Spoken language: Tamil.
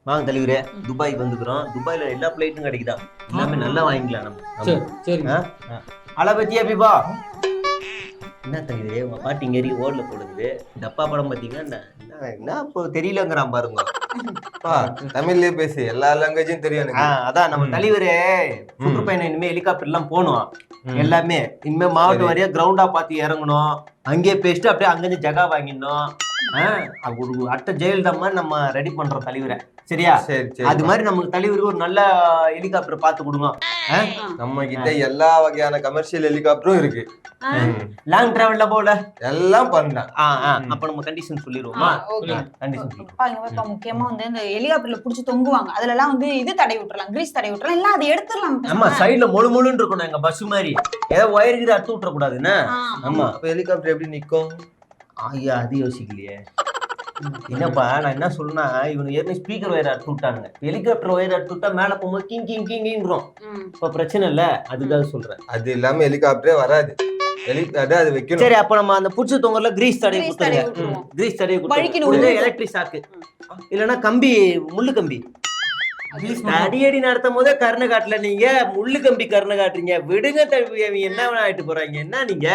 வாங்க தலைவரே, துபாய்க்கு வந்துக்கிறோம். துபாயில எல்லா பிளைட்டும் கிடைக்குதா, எல்லாமே நல்லா வாங்கிக்கலாம் நம்ம. சரி சரி. அல பத்தியா பிபா? என்ன தலைவரே, உங்க பாட்டி இங்க இருக்கு ஓடல போடுது. டப்பா படம் பாத்தீங்கன்னா என்ன இப்போ தெரியலங்கிறான் பாருங்க. தமிழ்லயே பேசு, எல்லா லாங்குவேஜும் தெரியும் எனக்கு. அதான் நம்ம தலைவரே சுற்றுப்பயணம் இனிமே ஹெலிகாப்டர் எல்லாம் போகணும். எல்லாமே இனிமே மாவட்டம் வரையா கிரவுண்டா பார்த்து இறங்கணும். அங்கேயே பேசிட்டு அப்படியே அங்கிருந்து ஜகா வாங்கிடணும். ஒரு அட்ட ஜெயலலிதா மாதிரி நம்ம ரெடி பண்றோம் தலைவரை. சரியா? அது மாதிரி நமக்கு தலைவருக்கு ஒரு நல்ல ஹெலிகாப்டர் பார்த்து கொடுங்க. நம்ம கிட்ட எல்லா வகையான கமர்ஷியல் ஹெலிகாப்டரும் இருக்கு. லாங் டிராவல்ல போல எல்லாம் பண்ணலாம். அப்ப நம்ம கண்டிஷன் சொல்லிடுவோமா? கண்டிஷன் முக்கியமா வந்து இந்த ஹெலிகாப்டர்ல புடிச்சு தொங்குவாங்க. அதுல எல்லாம் வந்து இது தடவி விட்டுறலாம், கிரீஸ் தடவி விட்டுறலாம், இல்ல அதை எடுத்துடலாம். ஆமா, சைடுல மொழு மொழுன்னு இருக்கணும் எங்க பஸ் மாதிரி. ஏதாவது ஒயருக்கு அறுத்து விட்டுற கூடாதுன்னு. ஆமா, அப்ப ஹெலிகாப்டர் எப்படி நிக்கும்? ஐயா, அது யோசிக்கலையே. என்னப்பா நான் என்ன சொல்றேன்னா, இவனு ஏற்கனவே ஸ்பீக்கர் ஒயர் அறுத்து விட்டானுங்க. ஹெலிகாப்டர் ஒயர் அறுத்து விட்டா மேல போகும்போது கிங் கிங் கிங்கிறோம். இப்ப பிரச்சனை இல்ல, அதுதான் சொல்றேன். அது இல்லாம ஹெலிகாப்டரே வராது. அது வைக்கணும். சரி, அப்ப நம்ம அந்த புடிச்ச தொங்கல கிரீஸ் தடவி கொடுத்துருங்க. கிரீஸ் தடவி கொடுத்து எலக்ட்ரிக் ஷாக்கு இல்லன்னா கம்பி, முள்ளு கம்பி. அடியடி நடத்தும் போதே கருணை காட்டல, நீங்க முள்ளு கம்பி கருணை காட்டுறீங்க. விடுங்க தம்பி, என்ன ஆயிட்டு போறாங்க என்ன நீங்க.